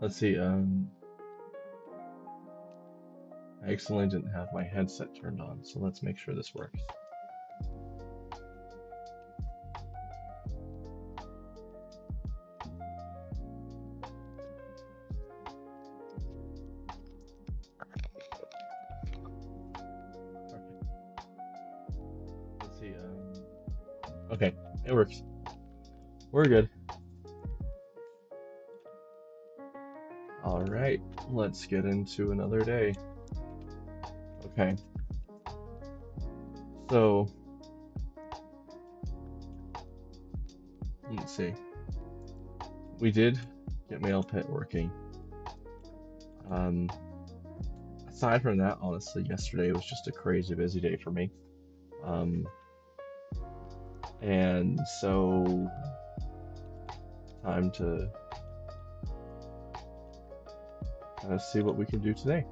Let's see. I accidentally didn't have my headset turned on, so let's make sure this works. Let's see. Okay, it works. We're good. All right, let's get into another day. Okay, so let's see. We did get Mailpit working. Um, Aside from that, honestly, yesterday was just a crazy busy day for me. Um, and so time to kind of see what we can do today.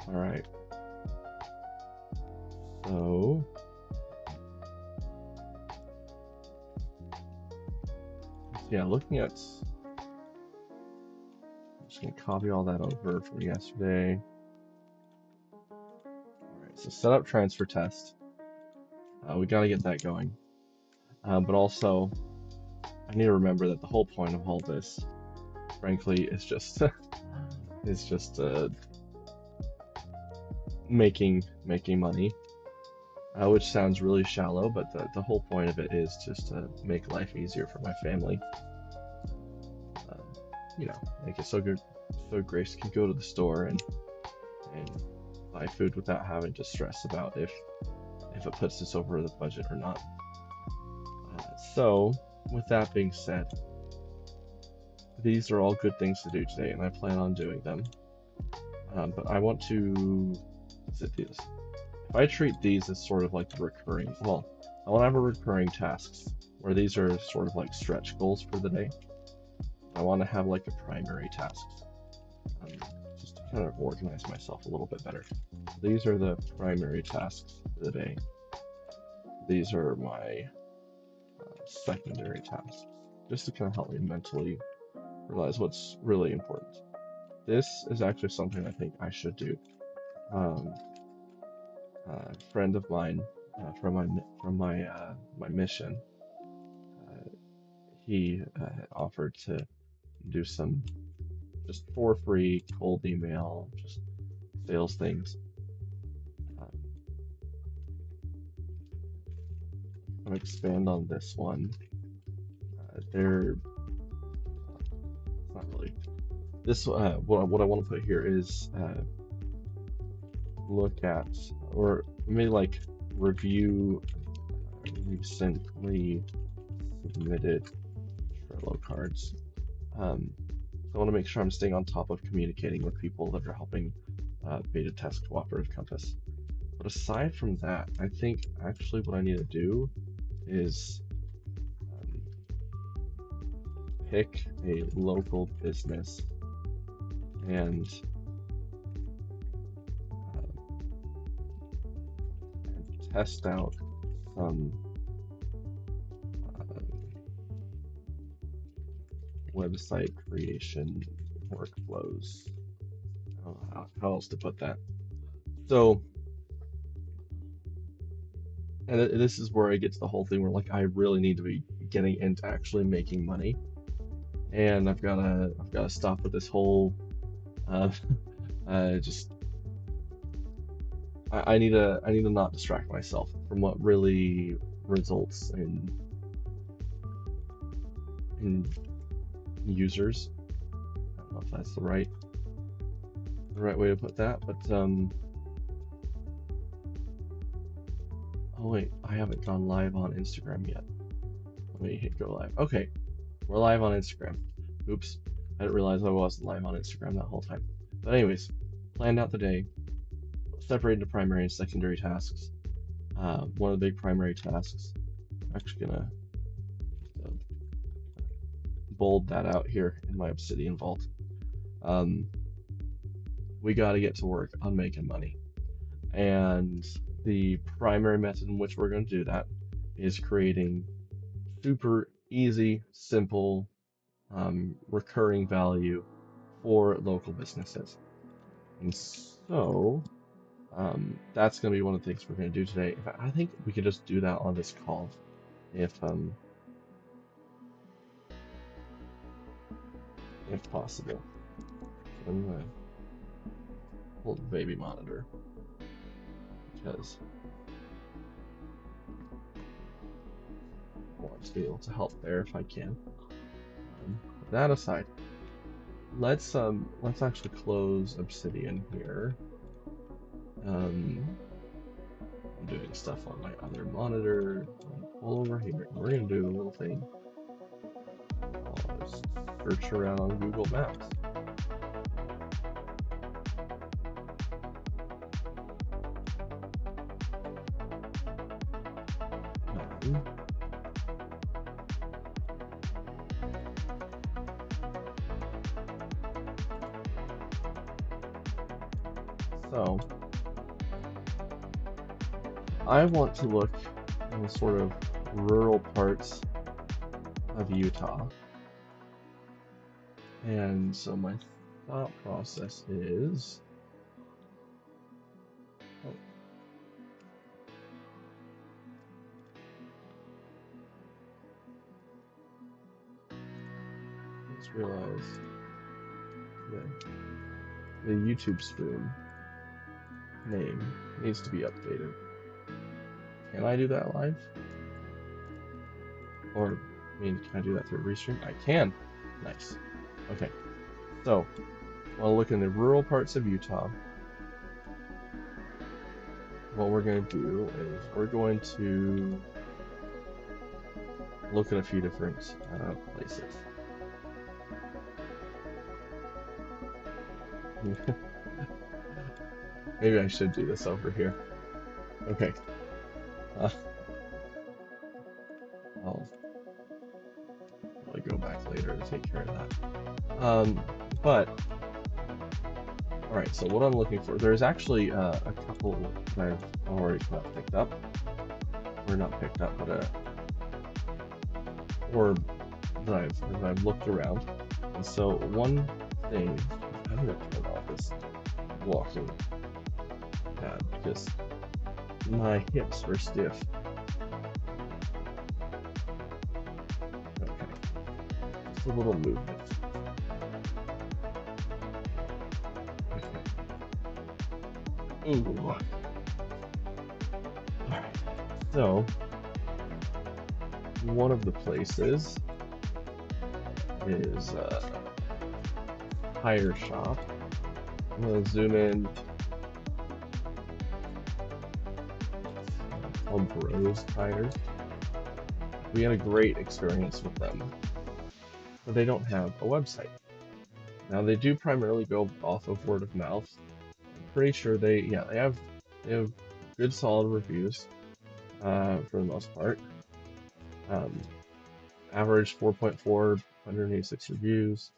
All right. So, yeah, looking at, I'm just gonna copy all that over from yesterday. All right, so set up transfer test. We gotta get that going. But also, I need to remember that the whole point of all this, frankly, is just is just making money, which sounds really shallow, but the whole point of it is just to make life easier for my family. Um, you know, make it so good so Grace can go to the store and buy food without having to stress about if it puts us over the budget or not. So, with that being said, these are all good things to do today, and I plan on doing them. But I want to sit these. If I treat these as sort of like the recurring, well, I want to have a recurring tasks where these are sort of like stretch goals for the day. I want to have like a primary tasks, um, just to kind of organize myself a little bit better. These are the primary tasks for the day. These are my secondary tasks, just to kind of help me mentally realize what's really important. This is actually something I think I should do. Um, a friend of mine from my mission, uh, he offered to do some just for free cold email, just sales things. Um, I'm gonna expand on this one. They're not really this. What I want to put here is look at or maybe like review recently submitted Trello cards. So I want to make sure I'm staying on top of communicating with people that are helping beta test Cooperative Compass. But aside from that, I think actually what I need to do is um, pick a local business and, and test out some uh, website creation workflows. I don't know how else to put that. So, and this is where I get to the whole thing where like I really need to be getting into actually making money, and I've gotta stop with this whole uh, just I need to not distract myself from what really results in users. I don't know if that's the right way to put that, but oh wait, I haven't gone live on Instagram yet. Let me hit go live. Okay, we're live on Instagram. Oops, I didn't realize I wasn't live on Instagram that whole time. But anyways, planned out the day, separated into primary and secondary tasks. One of the big primary tasks, I'm actually gonna uh, bold that out here in my Obsidian Vault. Um, we got to get to work on making money. And the primary method in which we're going to do that is creating super easy, simple recurring value for local businesses. And so that's going to be one of the things we're going to do today. I think we could just do that on this call if possible. So I'm going to hold the baby monitor because I want to be able to help there if I can. That aside, let's actually close Obsidian here. I'm doing stuff on my other monitor. Pull over here. We're gonna do a little thing. I'll just search around on Google Maps. So I want to look in the sort of rural parts of Utah. And so my thought process is, let's realize that the YouTube stream name needs to be updated. Can I do that live? Or, I mean, can I do that through Restream? I can. Nice. Okay. So, while looking at the rural parts of Utah, what we're going to do is we're going to look at a few different places. Maybe I should do this over here. Okay. I'll go back later to take care of that. But all right, so what I'm looking for, there's actually a couple that I've already picked up, or not picked up, but or that I've looked around. And so one thing, I'm gonna turn off this walking pad because my hips are stiff. Okay, just a little movement. Okay. Ooh. All right. So one of the places is Tire Shop. I'm gonna zoom in. Called Bros Tires. We had a great experience with them, but they don't have a website. Now they do primarily go off of word of mouth. I'm pretty sure they have good solid reviews for the most part. Average 4.4, 186 reviews.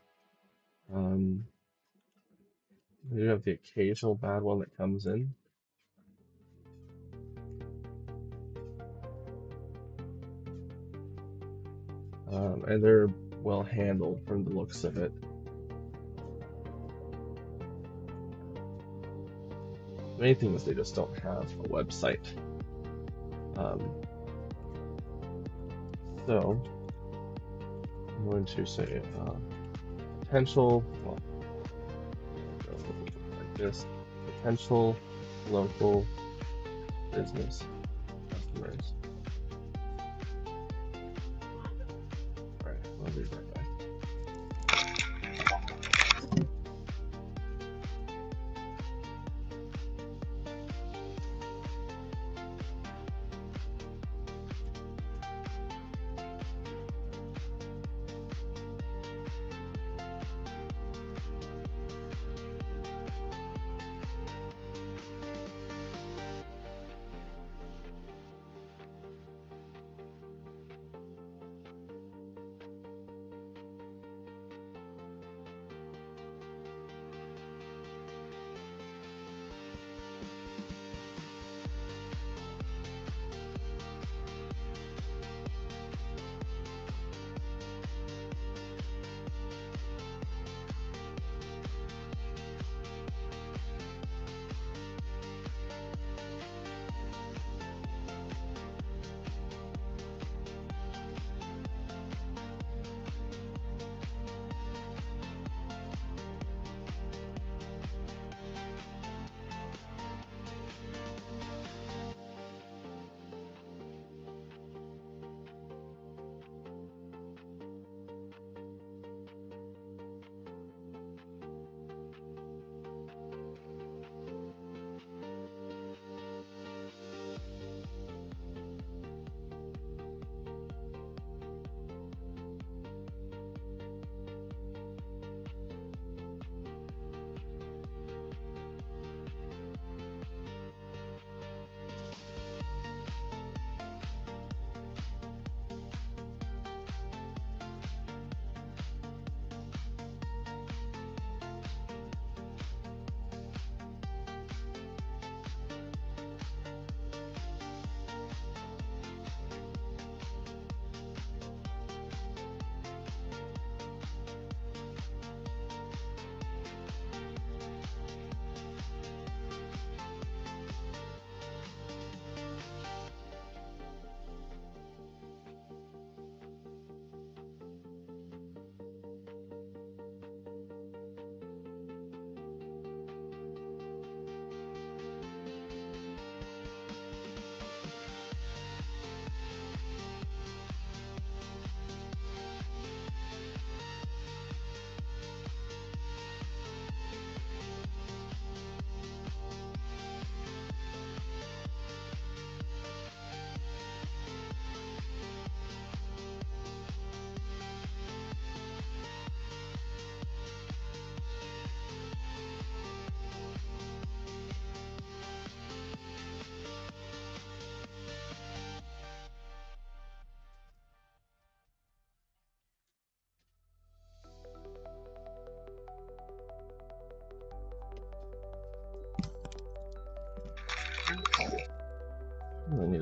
They do have the occasional bad one that comes in. And they're well handled from the looks of it. The main thing is they just don't have a website. So I'm going to say potential, well, like this, potential local business customers. All right, I'll be right back.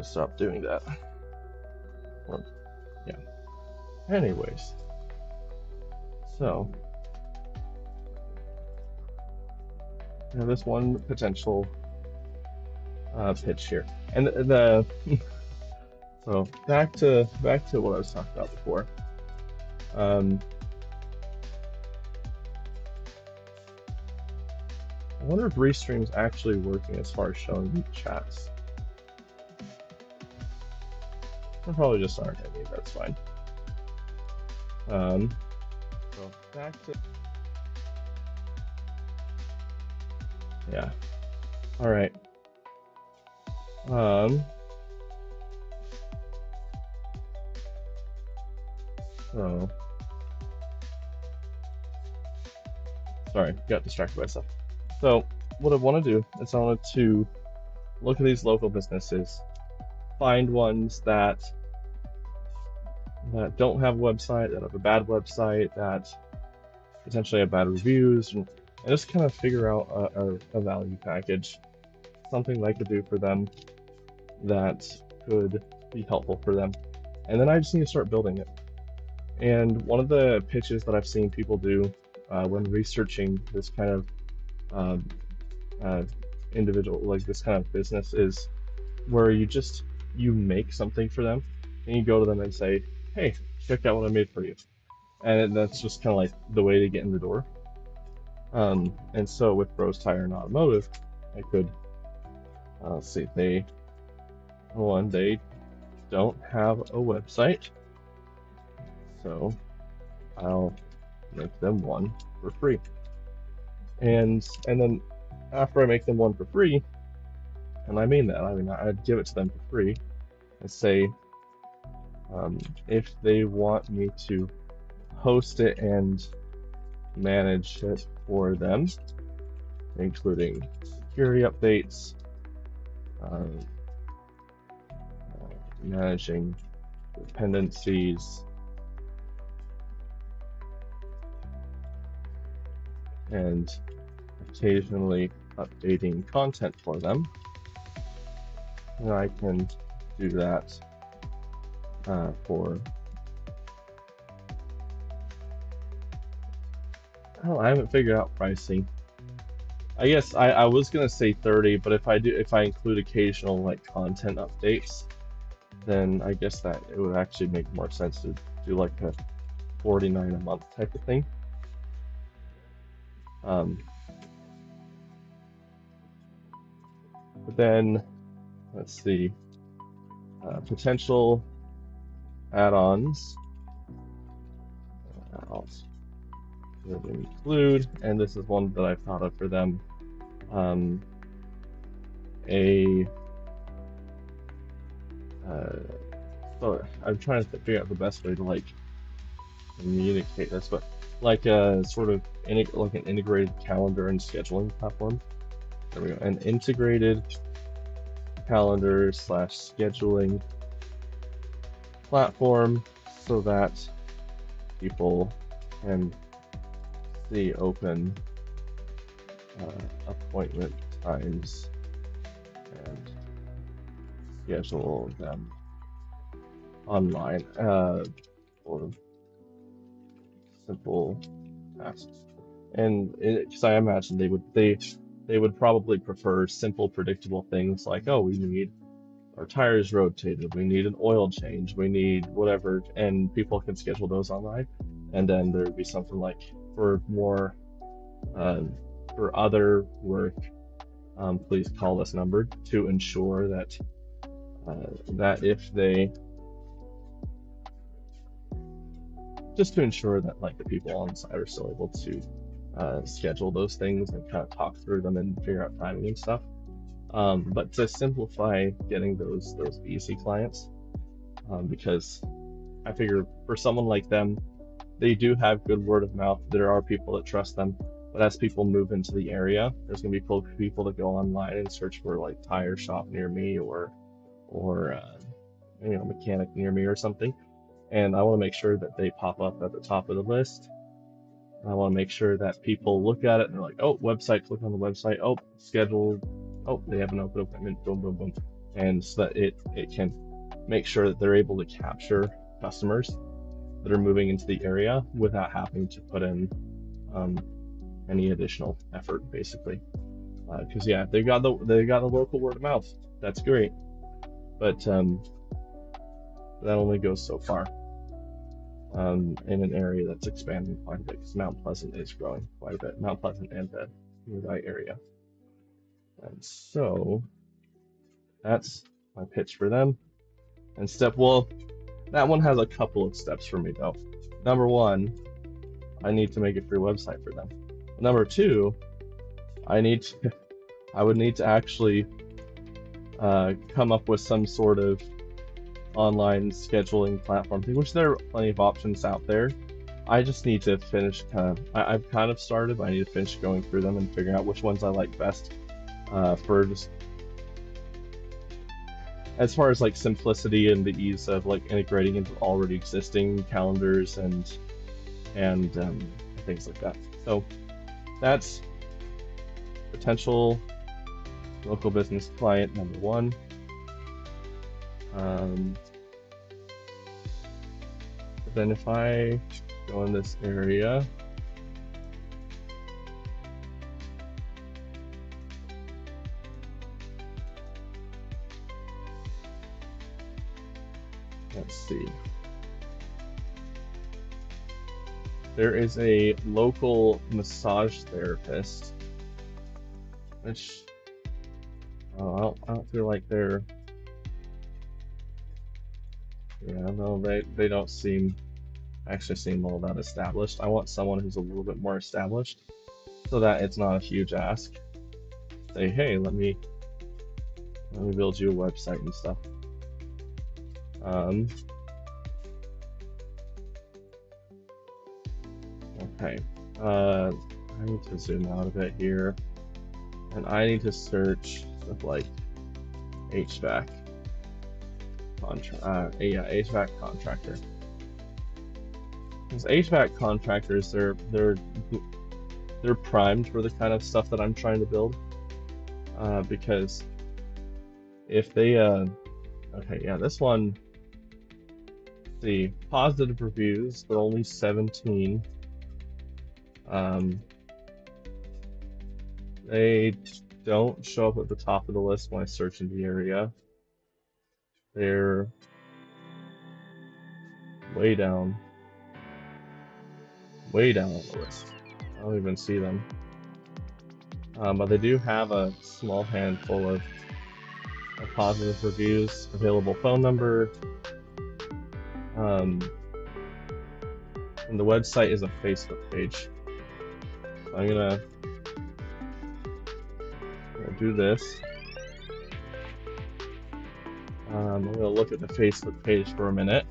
stop doing that. Or, yeah. Anyways, so this one potential pitch here, and the so back to what I was talking about before. I wonder if Restream's actually working as far as showing me chats. There probably just aren't any, that's fine. So back to, yeah. All right. So, sorry, got distracted by myself. So what I want to do is I want to look at these local businesses, find ones that don't have a website, that have a bad website, that potentially have bad reviews, and just kind of figure out a value package, something that I could do for them that could be helpful for them. And then I just need to start building it. And one of the pitches that I've seen people do when researching this kind of individual, like this kind of business, is where you make something for them and you go to them and say, hey, check out what I made for you. And that's just kind of like the way to get in the door. And so with Bros Tire and Automotive, I could, let's see, they don't have a website, so I'll make them one for free. And then after I make them one for free, and I mean that, I'd give it to them for free and say, if they want me to host it and manage it for them, including security updates, managing dependencies, and occasionally updating content for them, and I can do that for, oh, I haven't figured out pricing. I guess I was gonna say 30, but if I include occasional like content updates, then I guess that it would actually make more sense to do like a $49 a month type of thing. But then let's see, potential add-ons. Would include, and this is one that I thought of for them, so I'm trying to figure out the best way to like communicate this, but like a sort of like an integrated calendar and scheduling platform. There we go, an integrated calendar / scheduling platform so that people can see open appointment times and schedule them online for simple tasks. And because I imagine they would probably prefer simple, predictable things like, oh, we need our tires rotated, we need an oil change, we need whatever, and people can schedule those online. And then there would be something like for more for other work, please call this number to ensure that that if they just to ensure that like the people on site are still able to schedule those things and kind of talk through them and figure out timing and stuff. But to simplify getting those easy clients, because I figure for someone like them, they do have good word of mouth. There are people that trust them, but as people move into the area, there's gonna be people that go online and search for like tire shop near me or mechanic near me or something. And I want to make sure that they pop up at the top of the list. I want to make sure that people look at it and they're like, oh, website, click on the website, oh, schedule, oh, they have an open appointment, boom, boom, boom. and so that it can make sure that they're able to capture customers that are moving into the area without having to put in any additional effort, basically. Because yeah, they got the local word of mouth. That's great, but that only goes so far in an area that's expanding quite a bit. Because Mount Pleasant is growing quite a bit. Mount Pleasant and the nearby area, and so that's my pitch for them. And well, that one has a couple of steps for me though. Number one, I need to make a free website for them. Number two, I would need to actually come up with some sort of online scheduling platform thing, which there are plenty of options out there. I just need to finish I've kind of started, but I need to finish going through them and figuring out which ones I like best for just as far as like simplicity and the ease of like integrating into already existing calendars and things like that. So that's potential local business client number one. Then if I go in this area, let's see. There is a local massage therapist, which I don't feel like they're. Yeah, no, they don't actually seem all that established. I want someone who's a little bit more established, so that it's not a huge ask. Say, hey, let me build you a website and stuff. Okay. I need to zoom out a bit here, and I need to search with like HVAC HVAC contractor. Because HVAC contractors, they're primed for the kind of stuff that I'm trying to build. Because if they okay, yeah, this one. See, positive reviews, but only 17. They don't show up at the top of the list when I search in the area. They're way down on the list. I don't even see them. But they do have a small handful of positive reviews, available phone number, and the website is a Facebook page. So I'm gonna do this. I'm gonna look at the Facebook page for a minute.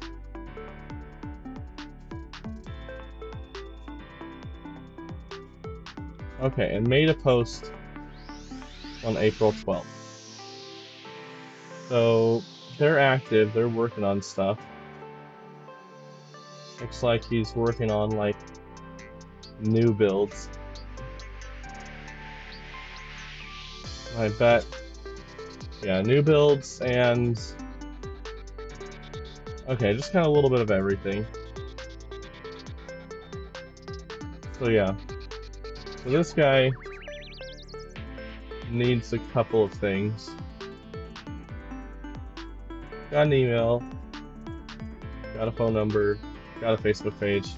Okay, and made a post on April 12th. So they're active, they're working on stuff. Looks like he's working on like new builds. I bet, yeah, new builds and okay, just kind of a little bit of everything. So yeah, so this guy needs a couple of things. Got an email, got a phone number, got a Facebook page.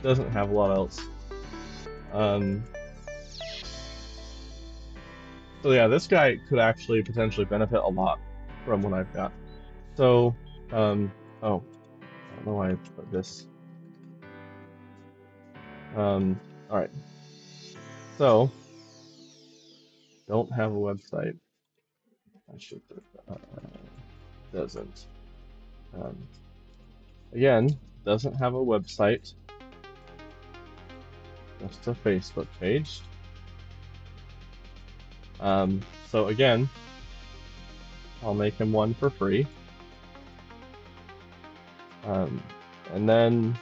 Doesn't have a lot else. So yeah, this guy could actually potentially benefit a lot from what I've got. So, oh, I don't know why I put this. All right. So, don't have a website. I should doesn't. Again, doesn't have a website. Just a Facebook page. So again, I'll make him one for free. And then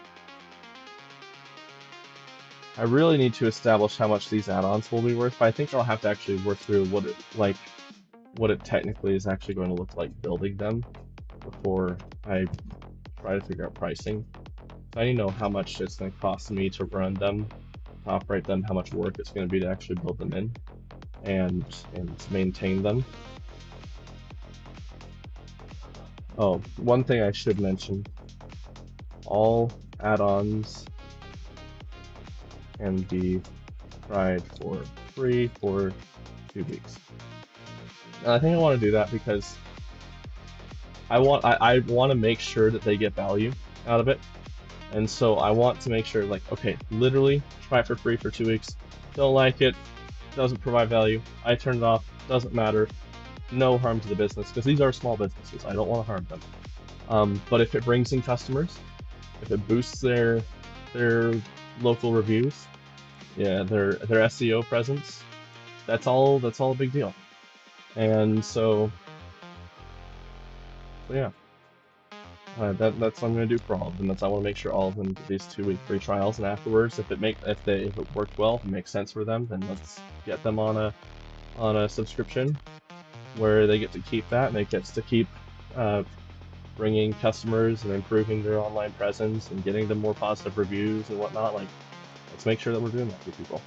I really need to establish how much these add-ons will be worth, but I think I'll have to actually work through what it, like, what it technically is actually going to look like building them before I try to figure out pricing. So I need to know how much it's going to cost me to run them, to operate them, how much work it's going to be to actually build them in and maintain them. Oh, one thing I should mention, all add-ons can be tried for free for 2 weeks. And I think I want to do that because I want to make sure that they get value out of it. And so I want to make sure, like, okay, literally try it for free for 2 weeks. Don't like it, doesn't provide value, I turn it off, doesn't matter, no harm to the business, because these are small businesses, I don't want to harm them. But if it brings in customers, if it boosts their local reviews, yeah, their SEO presence, that's all a big deal. And so yeah. That's what I'm going to do for all of them. I want to make sure all of them get these 2-week free trials, and afterwards, if it worked well, if it makes sense for them, then let's get them on a subscription where they get to keep that, and they get to keep bringing customers and improving their online presence and getting them more positive reviews and whatnot. Like, let's make sure that we're doing that for people.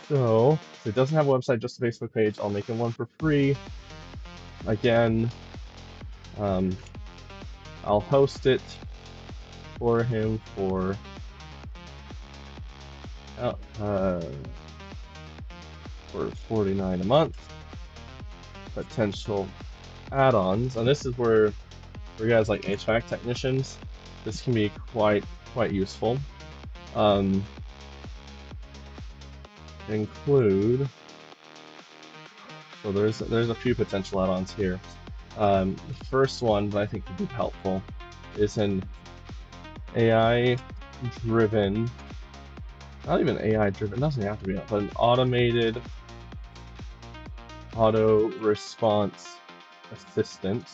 So it doesn't have a website, just a Facebook page. I'll make him one for free. Again, I'll host it for him for $49 a month. Potential add-ons, and this is where for guys like HVAC technicians, this can be quite useful. Include, so there's a few potential add-ons here. The first one that I think could be helpful is an AI-driven, not even AI-driven, it doesn't have to be, but an automated auto response assistant,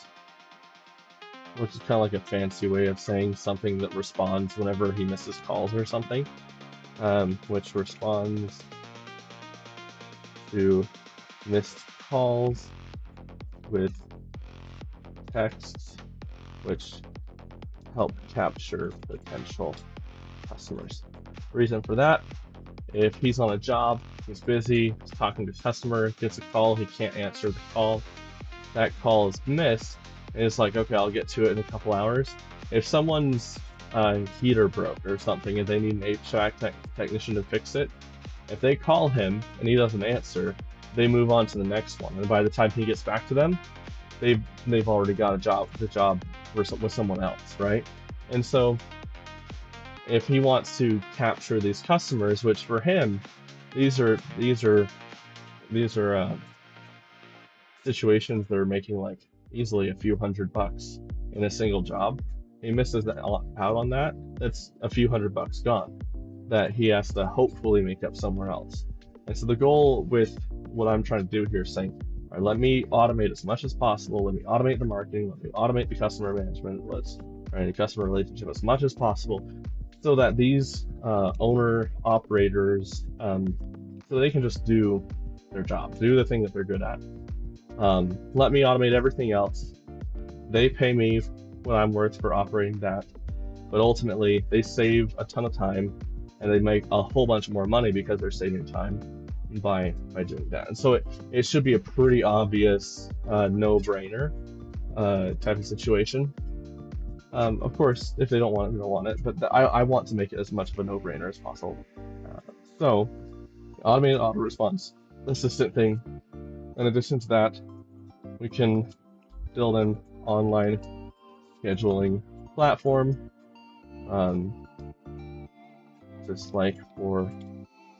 which is kind of like a fancy way of saying something that responds whenever he misses calls or something, which responds to missed calls with texts which help capture potential customers. Reason for that, if he's on a job, he's busy, he's talking to a customer, gets a call, he can't answer the call, that call is missed, and it's like, okay, I'll get to it in a couple hours. If someone's heater broke or something and they need an HVAC technician to fix it, if they call him and he doesn't answer, they move on to the next one, and by the time he gets back to them, they've already got the job with someone else, right? And so if he wants to capture these customers, which for him, these are situations that are making like easily a few $100 in a single job. He misses out on that. That's a few $100 gone that he has to hopefully make up somewhere else. And so the goal with what I'm trying to do here is saying, all right, let me automate as much as possible. Let me automate the marketing. Let me automate the customer management. Let's the customer relationship as much as possible, so that these owner operators, so they can just do their job, do the thing that they're good at. Let me automate everything else. They pay me what I'm worth for operating that, but ultimately they save a ton of time and they make a whole bunch more money because they're saving time by doing that. And so it should be a pretty obvious no-brainer type of situation. Of course, if they don't want it, they don't want it, but I want to make it as much of a no-brainer as possible. So, automated auto response assistant thing. In addition to that, we can build an online scheduling platform, just like for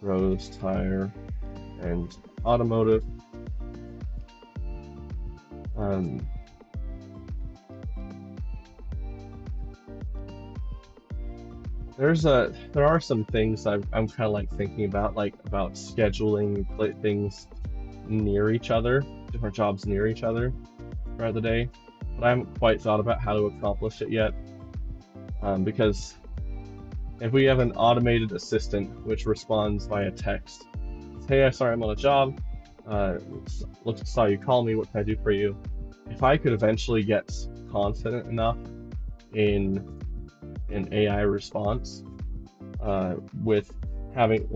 Rose Tire and Automotive. There are some things I'm kind of like thinking about, like about scheduling things near each other, different jobs near each other throughout the day, but I haven't quite thought about how to accomplish it yet. Because if we have an automated assistant which responds via text, hey, sorry, I'm on a job, saw you call me. What can I do for you? If I could eventually get confident enough in an AI response, with having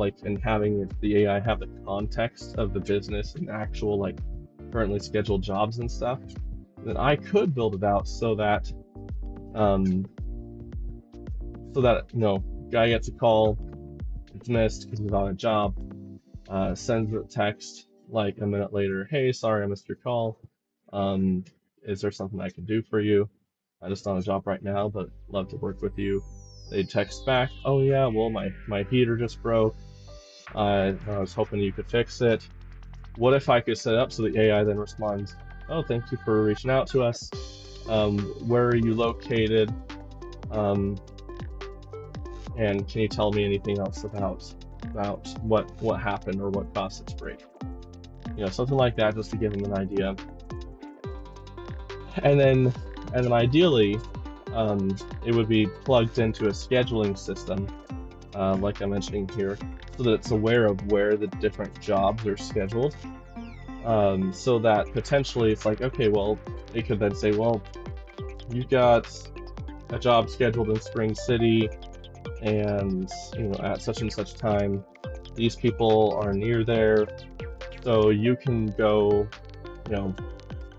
the AI have the context of the business and actual like currently scheduled jobs and stuff, then I could build it out um, so that guy gets a call, it's missed because he's on a job, sends a text like a minute later, hey, sorry I missed your call. Um, is there something I can do for you? I'm just on a job right now, but love to work with you. They text back, oh yeah, well my heater just broke. I was hoping you could fix it. What if I could set it up so the AI then responds, oh, thank you for reaching out to us. Where are you located? Um, and can you tell me anything else about what happened or what caused it to break? Something like that, just to give them an idea. And then ideally, it would be plugged into a scheduling system, like I'm mentioning here, so that it's aware of where the different jobs are scheduled. So that potentially it's like, okay, well, it could then say, well, you've got a job scheduled in Spring City, and at such and such time, these people are near there, so you can go,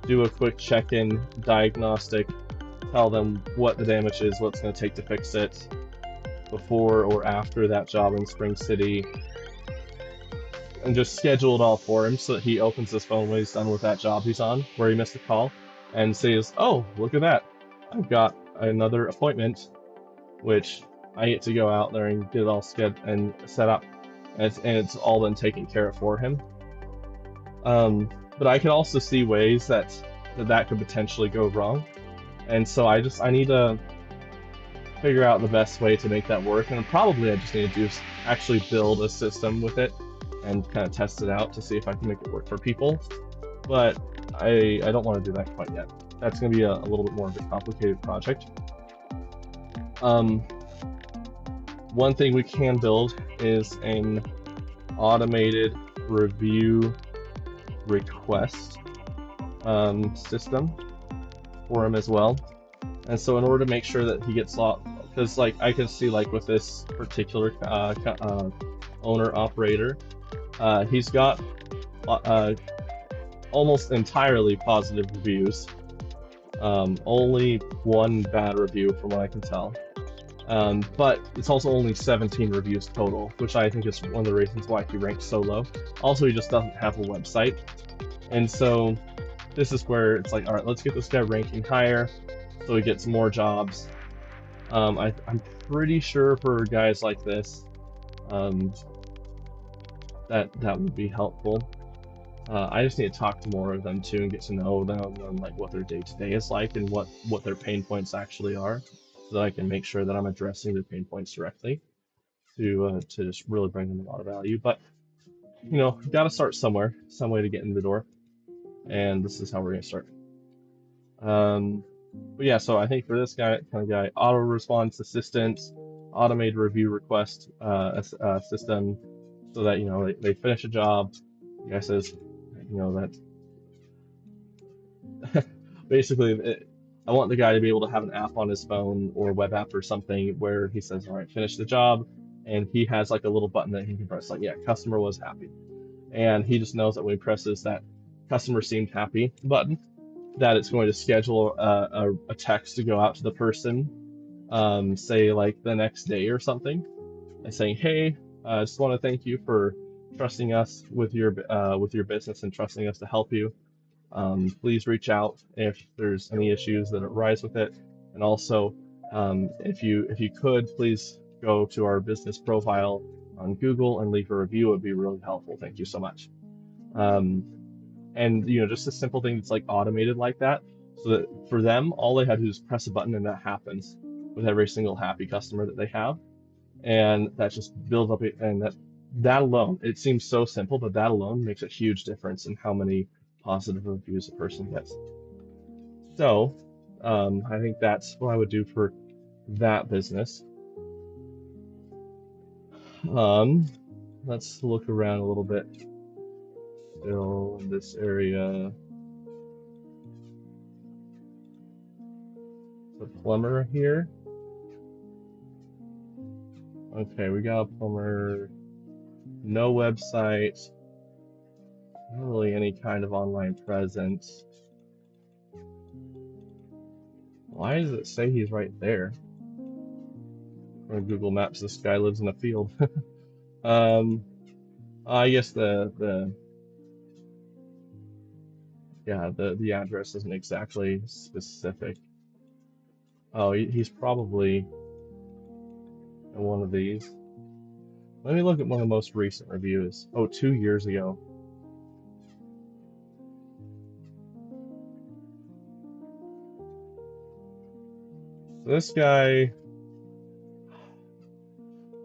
do a quick check-in diagnostic, tell them what the damage is, what it's going to take to fix it, before or after that job in Spring City, and just schedule it all for him so that he opens his phone when he's done with that job he's on, where he missed a call, and says, oh, look at that, I've got another appointment, which I get to go out there and get it all scheduled and set up, and it's all been taken care of for him. But I can also see ways that could potentially go wrong, and so I need to figure out the best way to make that work, and probably I just need to actually build a system with it and kind of test it out to see if I can make it work for people. But I don't want to do that quite yet. That's going to be a little bit more of a complicated project. One thing we can build is an automated review request system for him as well. And so in order to make sure that he gets locked, because like I can see like with this particular owner operator, he's got almost entirely positive reviews, only one bad review from what I can tell. But it's also only 17 reviews total, which I think is one of the reasons why he ranks so low. Also, he just doesn't have a website. And so this is where it's like, all right, let's get this guy ranking higher so he gets more jobs. I'm pretty sure for guys like this, that would be helpful. I just need to talk to more of them too and get to know them and like what their day-to-day is like and what their pain points actually are, so that I can make sure that I'm addressing their pain points directly to just really bring them a lot of value. But you've got to start somewhere, some way to get in the door, and this is how we're gonna start. But yeah, so I think for this kind of guy, auto response assistant, automated review request system, so that they finish a job, the guy says, that basically I want the guy to be able to have an app on his phone or a web app or something where he says, all right, finish the job, and he has like a little button that he can press, like, yeah, customer was happy, and he just knows that when he presses that customer seemed happy button, that it's going to schedule a text to go out to the person, say like the next day or something, and saying, hey, I just want to thank you for trusting us with your business and trusting us to help you. Please reach out if there's any issues that arise with it, and also if you could, please go to our business profile on Google and leave a review. It would be really helpful. Thank you so much. And just a simple thing that's like automated like that, so that for them, all they have to do is press a button and that happens with every single happy customer that they have, and that just builds up. And that alone, it seems so simple, but that alone makes a huge difference in how many positive reviews a person gets. So I think that's what I would do for that business. Let's look around a little bit. still in this area. The plumber here. Okay, we got a plumber. No website. Not really any kind of online presence. Why does it say he's right there? On Google Maps, this guy lives in a field. I guess the address isn't exactly specific. Oh, he's probably in one of these. Let me look at one of the most recent reviews. Oh, 2 years ago. This guy.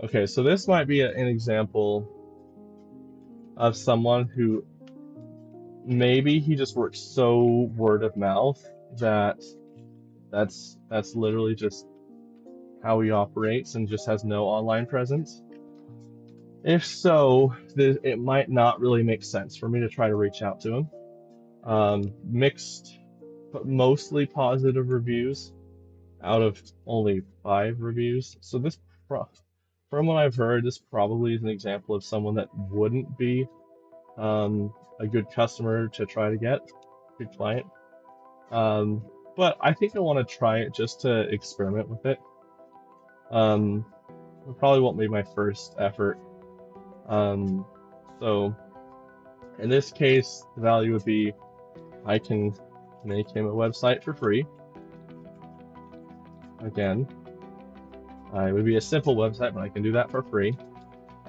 Okay, so this might be an example of someone who maybe he just works so word of mouth that that's literally just how he operates and just has no online presence. If so, it might not really make sense for me to try to reach out to him. Mixed, but mostly positive reviews out of only 5 reviews. So from what I've heard, this probably is an example of someone that wouldn't be a good customer to try to get, good client. But I think I want to try it just to experiment with it. It probably won't be my first effort. So in this case, the value would be I can make him a website for free. Again, it would be a simple website, but I can do that for free.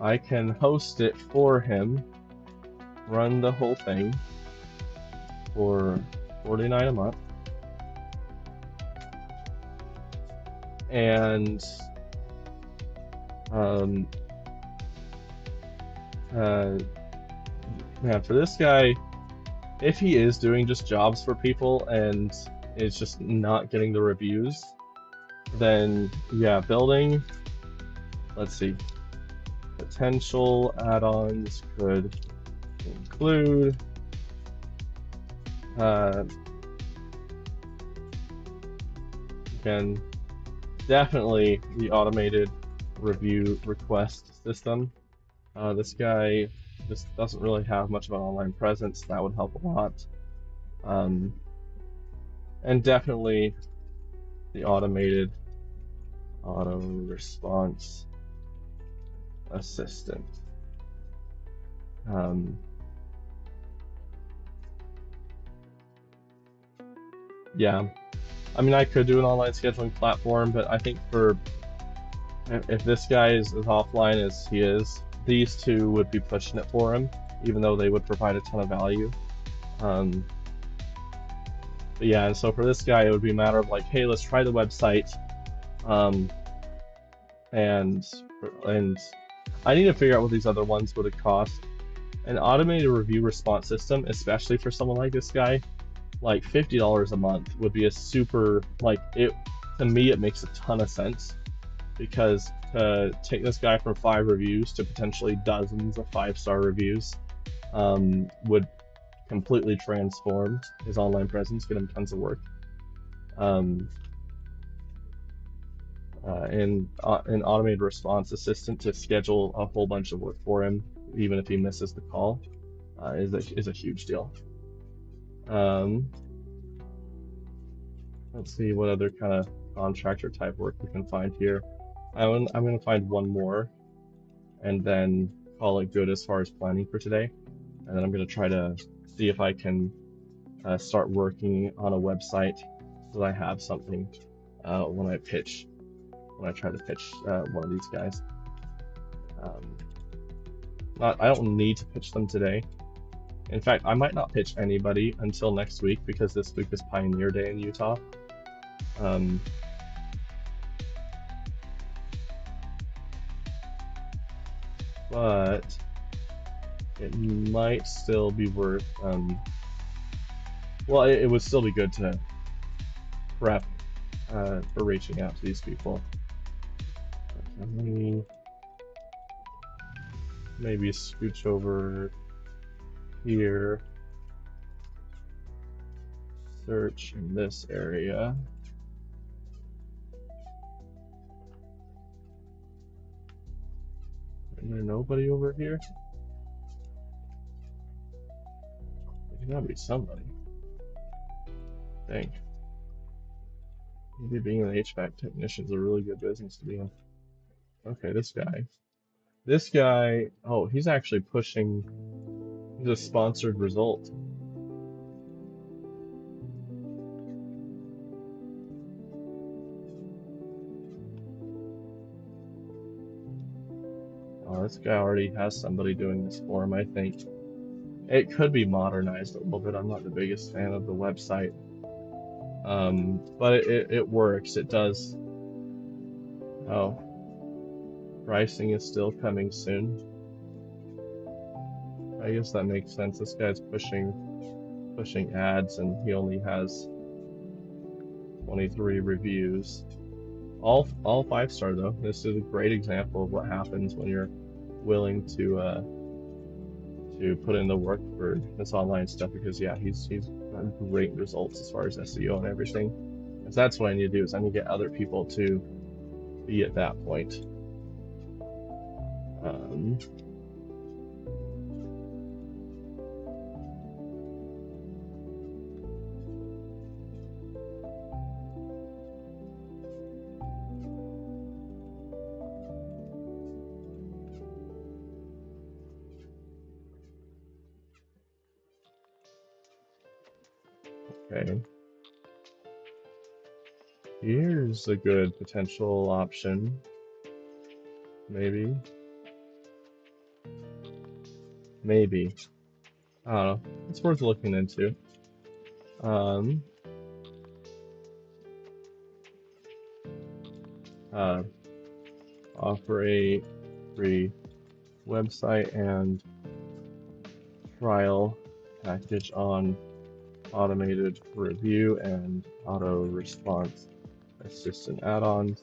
I can host it for him, run the whole thing for $49 a month. And yeah, for this guy, if he is doing just jobs for people and is just not getting the reviews, then yeah, building, let's see, potential add-ons could include again, definitely the automated review request system. This guy just doesn't really have much of an online presence. That would help a lot. And definitely the automated auto response assistant. Yeah, I mean, I could do an online scheduling platform, but I think if this guy is as offline as he is, these two would be pushing it for him, even though they would provide a ton of value. But yeah, and so for this guy, it would be a matter of like, hey, let's try the website, and I need to figure out what these other ones would cost. An automated review response system, especially for someone like this guy, like $50 a month would be a super, like, it, to me, it makes a ton of sense, because to take this guy from 5 reviews to potentially dozens of 5-star reviews would completely transform his online presence, get him tons of work. And an automated response assistant to schedule a whole bunch of work for him, even if he misses the call, is a huge deal. Let's see what other kind of contractor type work we can find here. I'm going to find one more and then call it good as far as planning for today. And then I'm going to try to see if I can start working on a website so that I have something when I try to pitch one of these guys. I don't need to pitch them today. In fact, I might not pitch anybody until next week, because this week is Pioneer Day in Utah. But it might still be worth, well, it would still be good to prep for reaching out to these people. Maybe scooch over here, search in this area. Is there nobody over here? There's gotta be somebody. Dang. Maybe being an HVAC technician is a really good business to be in. Okay, this guy. This guy, oh, he's actually pushing, he's a sponsored result. Oh, this guy already has somebody doing this for him, I think. It could be modernized a little bit. I'm not the biggest fan of the website. But it works. It does. Oh, pricing is still coming soon. I guess that makes sense. This guy's pushing ads, and he only has 23 reviews. All 5-star though. This is a great example of what happens when you're willing to put in the work for this online stuff, because yeah, he's got great results as far as SEO and everything. And so that's what I need to do, is I need to get other people to be at that point. Okay. Here's a good potential option. Maybe. Maybe. I don't know. It's worth looking into. Offer a free website and trial package on automated review and auto response assistant add-ons.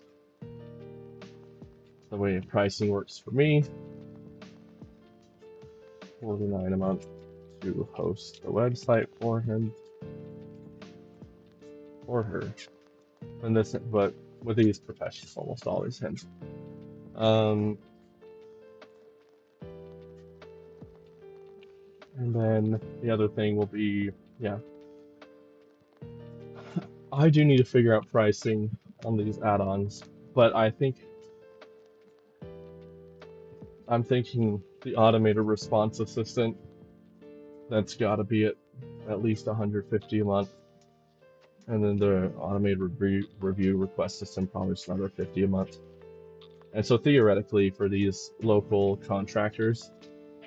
The way pricing works for me, $49 a month to host the website for him or her. And this, but with these professionals, almost always him. And then the other thing will be, yeah, I do need to figure out pricing on these add-ons, but I'm thinking the automated response assistant, that's got to be at least $150 a month. And then the automated review request system, probably just another $50 a month. And so theoretically, for these local contractors,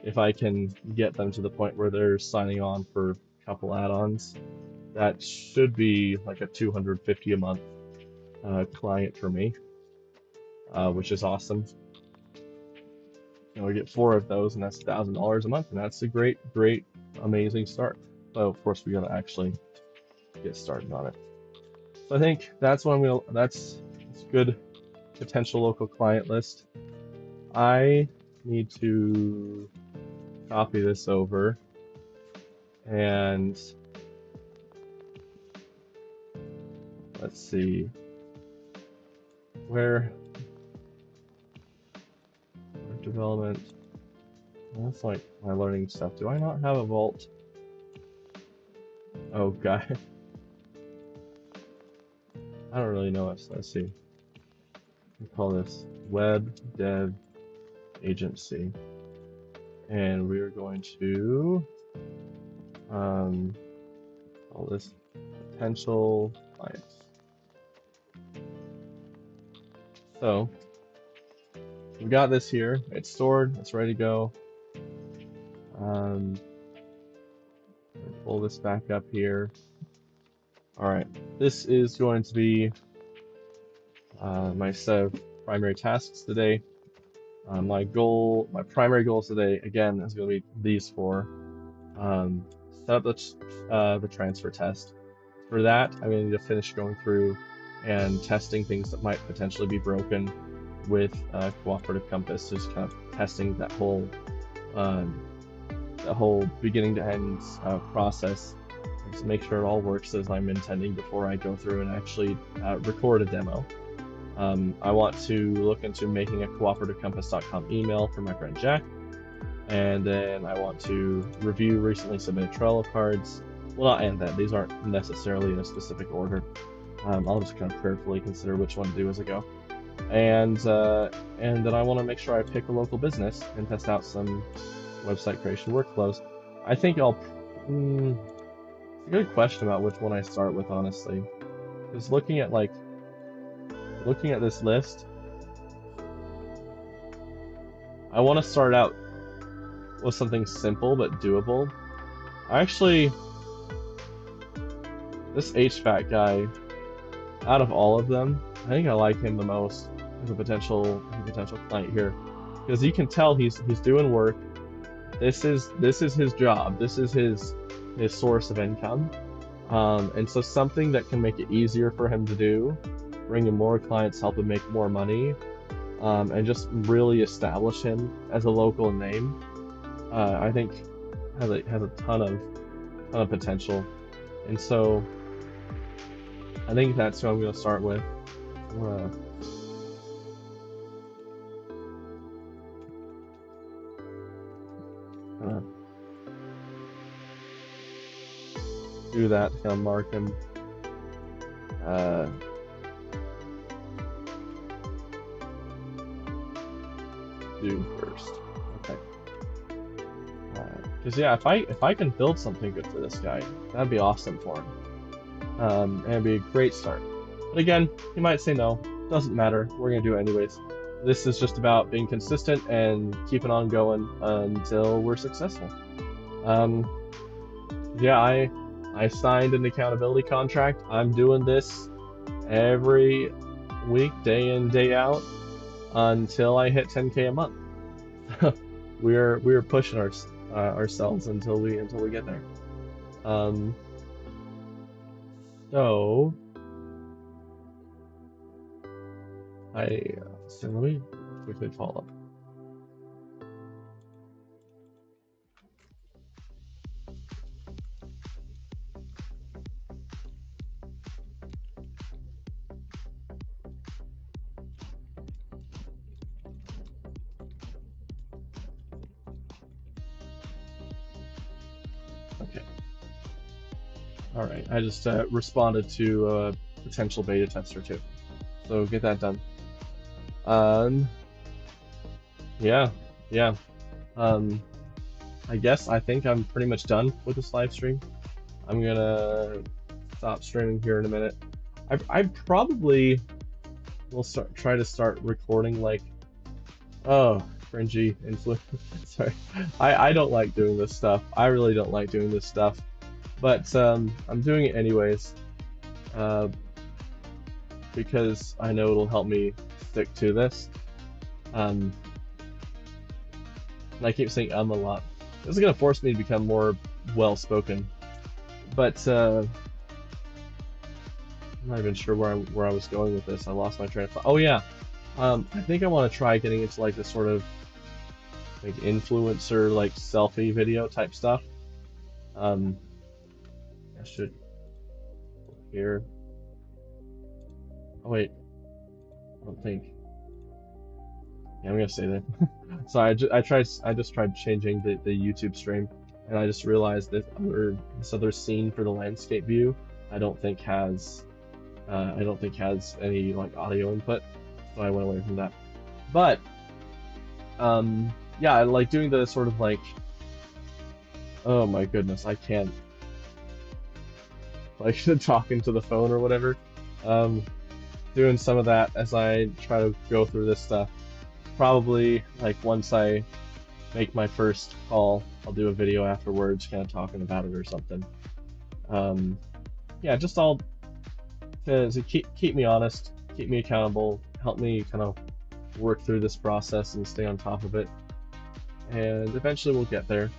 if I can get them to the point where they're signing on for a couple add-ons, that should be like a $250 a month client for me, which is awesome. You know, we get 4 of those, and that's $1,000 a month, and that's a great, amazing start. But of course, we gotta actually get started on it. So I think that's that's a good potential local client list. I need to copy this over and let's see where development. That's like my learning stuff. Do I not have a vault? Oh god. I don't really know. Let's see. We call this Web Dev Agency. And we're going to call this potential clients. So we got this here. It's stored. It's ready to go. Pull this back up here. All right. This is going to be my set of primary tasks today. My primary goals today, again, is going to be these 4. Set up the transfer test. For that, I'm going to need to finish going through and testing things that might potentially be broken with Cooperative Compass, just kind of testing that whole a whole beginning to end process to make sure it all works as I'm intending before I go through and actually record a demo. I want to look into making a cooperativecompass.com email for my friend Jack, and then I want to review recently submitted Trello cards. Well, and that these aren't necessarily in a specific order. I'll just kind of prayerfully consider which one to do as I go. And then I want to make sure I pick a local business and test out some website creation workflows. I think I'll. It's a good question about which one I start with, honestly. Because looking at this list, I want to start out with something simple but doable. This HVAC guy, out of all of them, I think I like him the most as a potential client here, because you can tell he's doing work. This is his job. This is his source of income, and so something that can make it easier for him to do, bring in more clients, help him make more money, and just really establish him as a local name. I think has a ton of potential, and so I think that's who I'm going to start with. Do that to kind of mark him. Do first. Okay. Because yeah, if I can build something good for this guy, that'd be awesome for him. And it'd be a great start. But again, he might say no. Doesn't matter. We're gonna do it anyways. This is just about being consistent and keeping on going until we're successful. Yeah, I signed an accountability contract. I'm doing this every week, day in, day out, until I hit 10K a month. we're pushing ourselves until we get there. So let me quickly follow up. Okay. All right. I just responded to a potential beta tester too, so get that done. Yeah. I think I'm pretty much done with this live stream. I'm gonna stop streaming here in a minute. I probably will try to start recording like, oh, cringy influence. Sorry, I don't like doing this stuff. I really don't like doing this stuff, but I'm doing it anyways, because I know it'll help me stick to this. And I keep saying a lot. This is gonna force me to become more well-spoken, but I'm not even sure where I was going with this. I lost my train of thought. Oh yeah, I think I want to try getting into like this sort of like influencer, like selfie video type stuff. I should here. Oh wait, I don't think. Yeah, I'm gonna say that. So I just tried changing the YouTube stream, and I just realized that this other scene for the landscape view I don't think has any like audio input, so I went away from that. But yeah, I like doing the sort of like, oh my goodness, I can't, like talking to the phone or whatever. Doing some of that as I try to go through this stuff. Probably like once I make my first call, I'll do a video afterwards, kind of talking about it or something. Yeah, just all to keep me honest, keep me accountable, help me kind of work through this process and stay on top of it. And eventually we'll get there.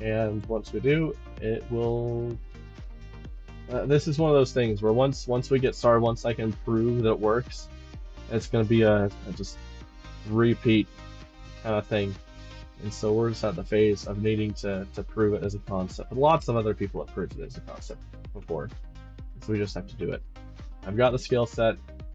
And once we do, it will. This is one of those things where once we get started, once I can prove that it works, it's going to be a just repeat kind of thing. And so we're just at the phase of needing to prove it as a concept. And lots of other people have proved it as a concept before. So we just have to do it. I've got the skill set.